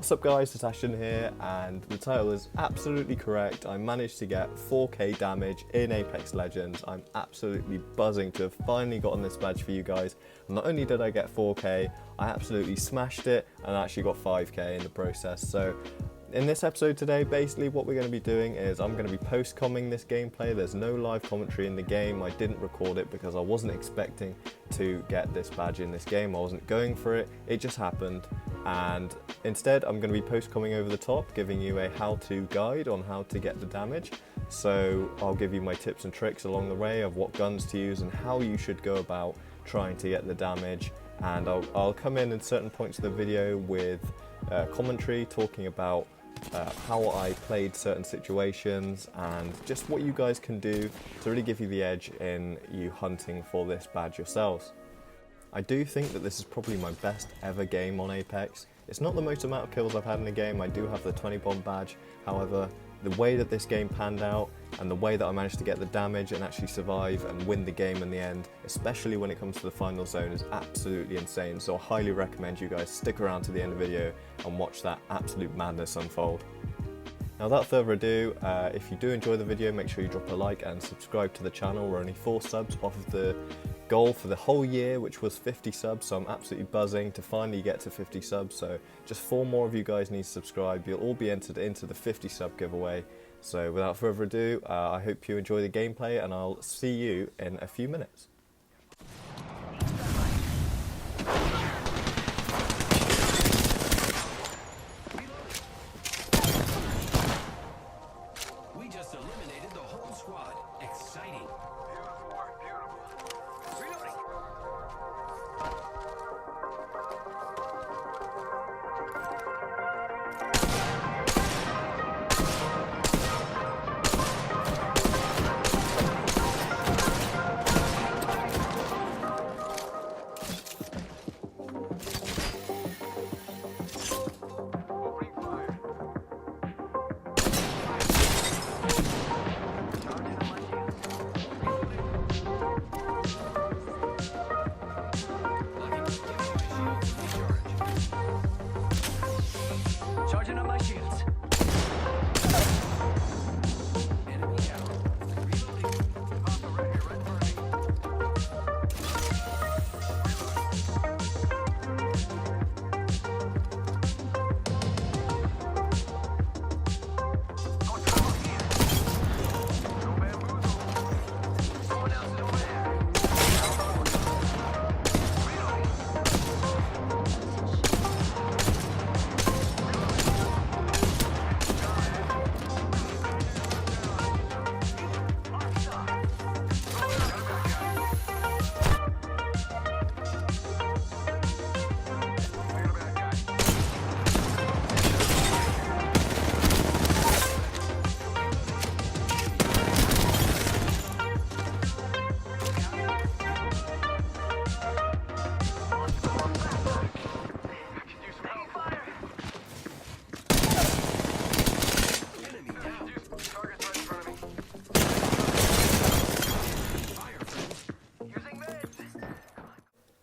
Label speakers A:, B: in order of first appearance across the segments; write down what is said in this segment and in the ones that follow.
A: What's up guys, it's Ashton here, and the title is absolutely correct. I managed to get 4k damage in Apex Legends. I'm absolutely buzzing to have finally gotten this badge for you guys. And not only did I get 4k, I absolutely smashed it and actually got 5k in the process. So in this episode today, basically what we're going to be doing is I'm going to be post-comming this gameplay. There's no live commentary in the game. I didn't record it because I wasn't expecting to get this badge in this game. I wasn't going for it. It just happened. And instead, I'm going to be post-comming over the top, giving you a how-to guide on how to get the damage. So I'll give you my tips and tricks along the way of what guns to use and how you should go about trying to get the damage. And I'll come in certain points of the video with commentary talking about how I played certain situations and just what you guys can do to really give you the edge in you hunting for this badge yourselves. I do think that this is probably my best ever game on Apex. It's not the most amount of kills I've had in a game. I do have the 20 bomb badge. However, the way that this game panned out and the way that I managed to get the damage and actually survive and win the game in the end, especially when it comes to the final zone, is absolutely insane. So I highly recommend you guys stick around to the end of the video and watch that absolute madness unfold. Now without further ado, if you do enjoy the video, make sure you drop a like and subscribe to the channel. We're only 4 subs off of the goal for the whole year, which was 50 subs, so I'm absolutely buzzing to finally get to 50 subs. So just 4 more of you guys need to subscribe. You'll all be entered into the 50 sub giveaway. So without further ado, I hope you enjoy the gameplay and I'll see you in a few minutes.
B: We just eliminated the whole squad. Exciting. Charging up my shields. Enemy down. Reloading. Hostile right here, right for me. On trouble here. No bamboozle. Someone else is over there. Reloading.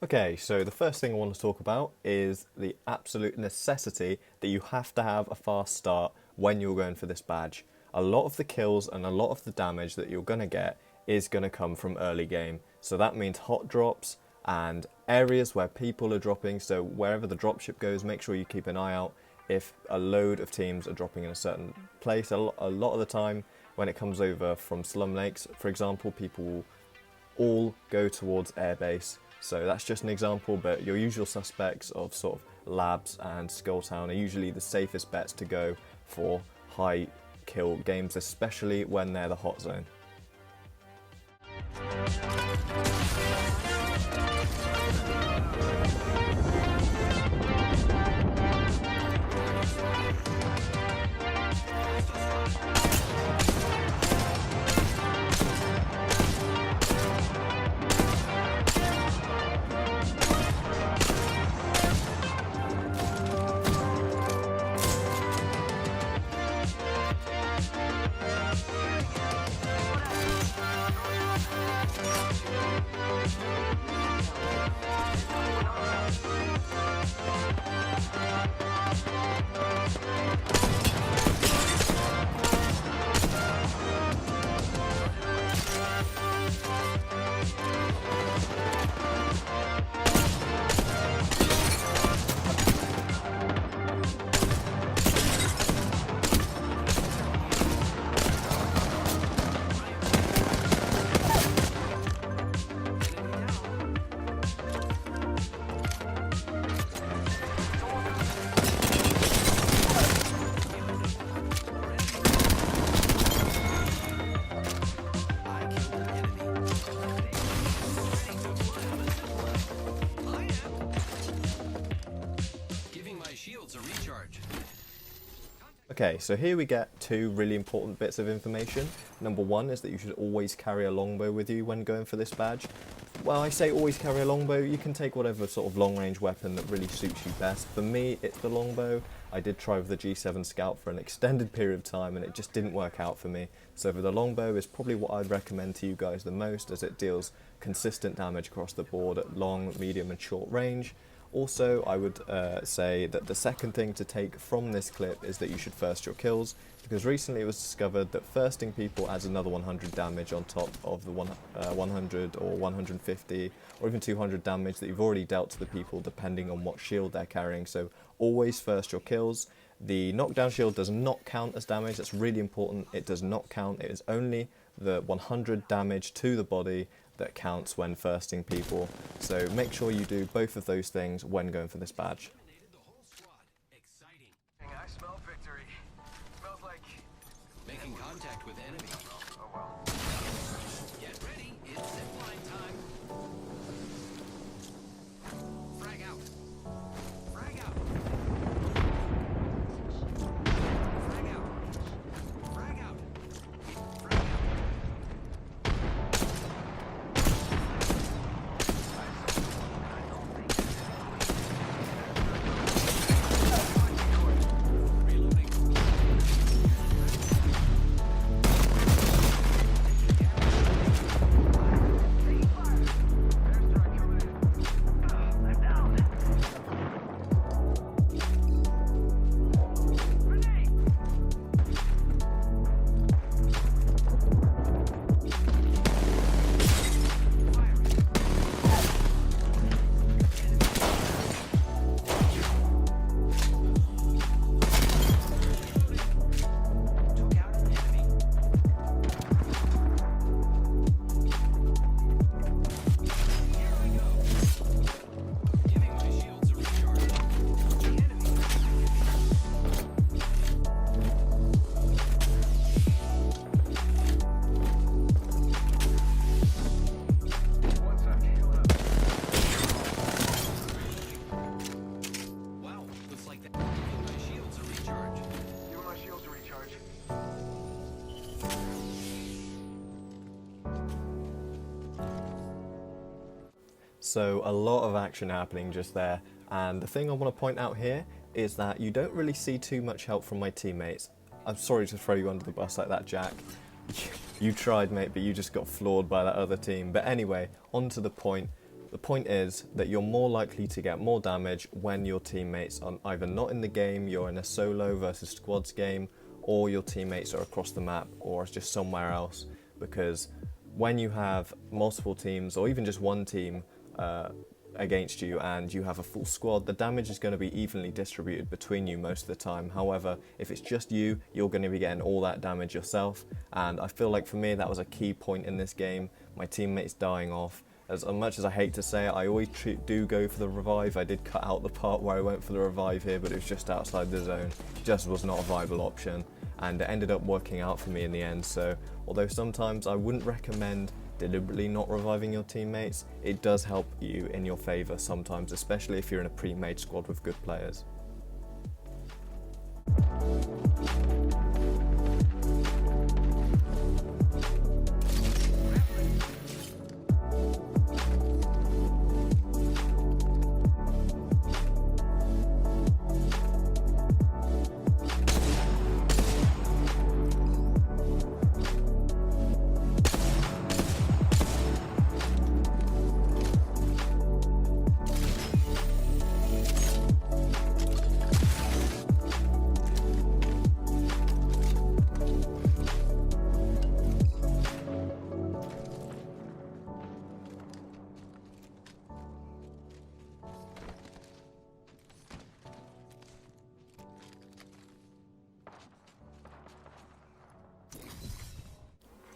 A: Okay, so the first thing I want to talk about is the absolute necessity that you have to have a fast start when you're going for this badge. A lot of the kills and a lot of the damage that you're going to get is going to come from early game. So that means hot drops and areas where people are dropping. So wherever the dropship goes, make sure you keep an eye out if a load of teams are dropping in a certain place. A lot of the time when it comes over from Slum Lakes, for example, people will all go towards airbase. So that's just an example, but your usual suspects of sort of labs and Skulltown are usually the safest bets to go for high kill games, especially when they're the hot zone. Okay, so here we get two really important bits of information. Number one is that you should always carry a longbow with you when going for this badge. Well, I say always carry a longbow. You can take whatever sort of long-range weapon that really suits you best. For me, it's the longbow. I did try with the G7 Scout for an extended period of time and it just didn't work out for me. So the longbow is probably what I'd recommend to you guys the most, as it deals consistent damage across the board at long, medium and short range. Also, I would say that the second thing to take from this clip is that you should first your kills, because recently it was discovered that firsting people adds another 100 damage on top of the 100 or 150 or even 200 damage that you've already dealt to the people depending on what shield they're carrying. So always first your kills. The knockdown shield does not count as damage. That's really important. It does not count. It is only the 100 damage to the body that counts when firsting people. So make sure you do both of those things when going for this badge.
B: I smell victory. Smells like
C: Making contact with enemy.
B: oh well.
C: Get ready, it's zipline time. Frag out. Frag out. Frag out. Frag out. Frag out. Reloading.
B: Airstrike coming in. I'm down. Grenade.
C: Took out an enemy. Here I go. Giving my shields a recharge. The enemy.
B: One sec. Healing up.
C: Wow, looks like that. Giving my shields a recharge.
B: Giving my shields a recharge.
A: So a lot of action happening just there, and the thing I want to point out here is that you don't really see too much help from my teammates. I'm sorry to throw you under the bus like that, Jack. You tried, mate, but you just got floored by that other team. But anyway, on to the point. The point is that you're more likely to get more damage when your teammates are either not in the game, you're in a solo versus squads game, or your teammates are across the map or just somewhere else. Because when you have multiple teams or even just one team against you and you have a full squad, the damage is going to be evenly distributed between you most of the time. However, if it's just you, you're going to be getting all that damage yourself, and I feel like for me that was a key point in this game. My teammates dying off. As much as I hate to say it, I always do go for the revive. I did cut out the part where I went for the revive here, but it was just outside the zone. Just was not a viable option, and it ended up working out for me in the end. So although sometimes I wouldn't recommend deliberately not reviving your teammates, it does help you in your favour sometimes, especially if you're in a pre-made squad with good players.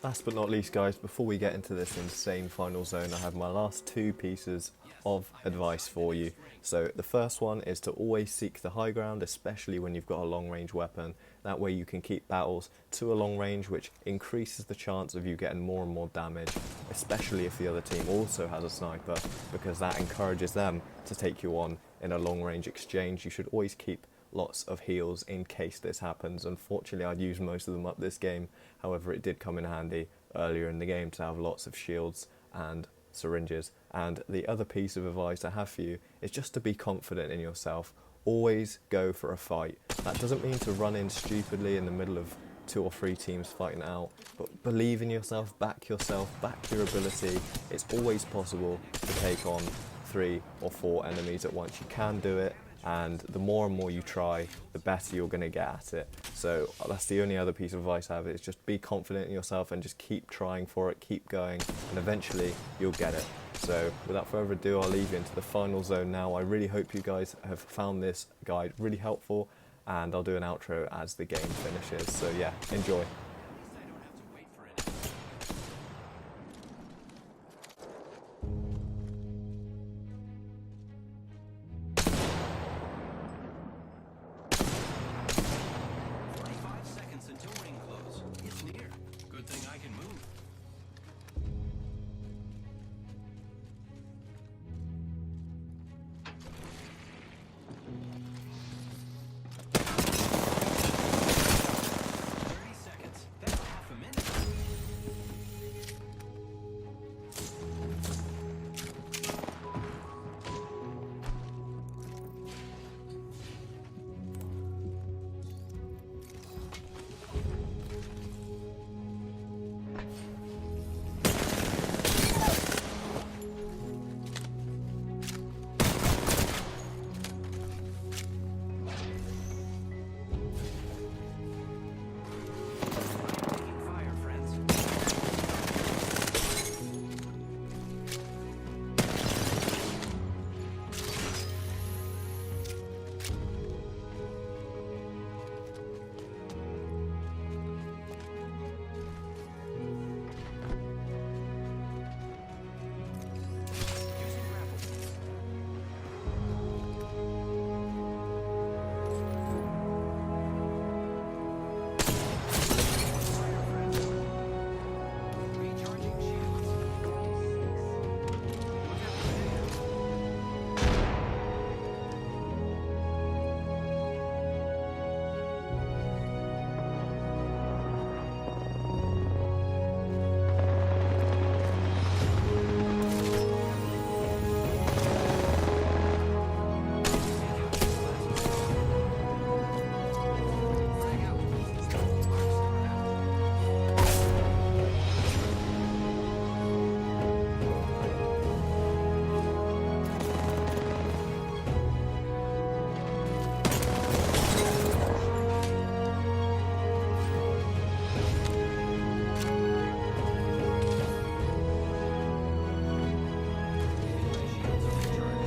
A: Last but not least, guys, before we get into this insane final zone, I have my last two pieces of advice for you. So the first one is to always seek the high ground, especially when you've got a long range weapon. That way you can keep battles to a long range, which increases the chance of you getting more and more damage, especially if the other team also has a sniper, because that encourages them to take you on in a long range exchange. You should always keep lots of heals in case this happens. Unfortunately, I'd used most of them up this game. However, it did come in handy earlier in the game to have lots of shields and syringes. And the other piece of advice I have for you is just to be confident in yourself. Always go for a fight. That doesn't mean to run in stupidly in the middle of 2 or 3 teams fighting out, but believe in yourself, back your ability. It's always possible to take on 3 or 4 enemies at once. You can do it, and the more and more you try, the better you're going to get at it. So that's the only other piece of advice I have, is just be confident in yourself and just keep trying for it, keep going, and eventually you'll get it. So without further ado, I'll leave you into the final zone now. I really hope you guys have found this guide really helpful, and I'll do an outro as the game finishes. So yeah, enjoy.
C: At least I don't have to wait for anything. 45 seconds until ring close. It's near. Good thing I can move. Seconds. That's half a minute. Taking fire, friends. Using grapple. Recharging shields. Frag out. Shields are recharged.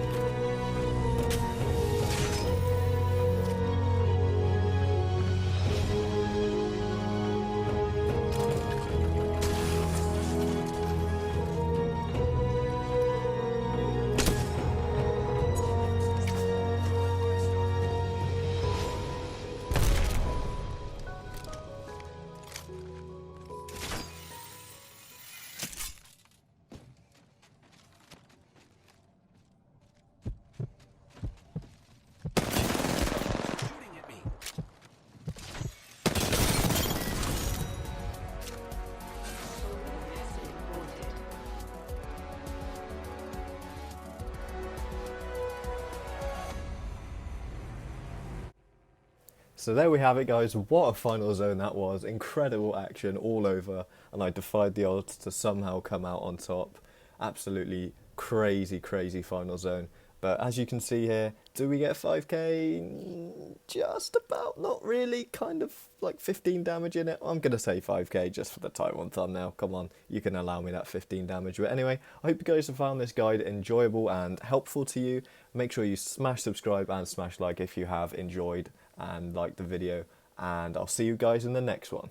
C: Shooting at me.
A: So there we have it, guys. What a final zone that was. Incredible action all over, and I defied the odds to somehow come out on top. Absolutely crazy, crazy final zone. But as you can see here, do we get 5k? Just about, not really, kind of like 15 damage in it. I'm going to say 5k just for the Type 1 thumbnail. Come on, you can allow me that 15 damage. But anyway, I hope you guys have found this guide enjoyable and helpful to you. Make sure you smash subscribe and smash like if you have enjoyed and liked the video. And I'll see you guys in the next one.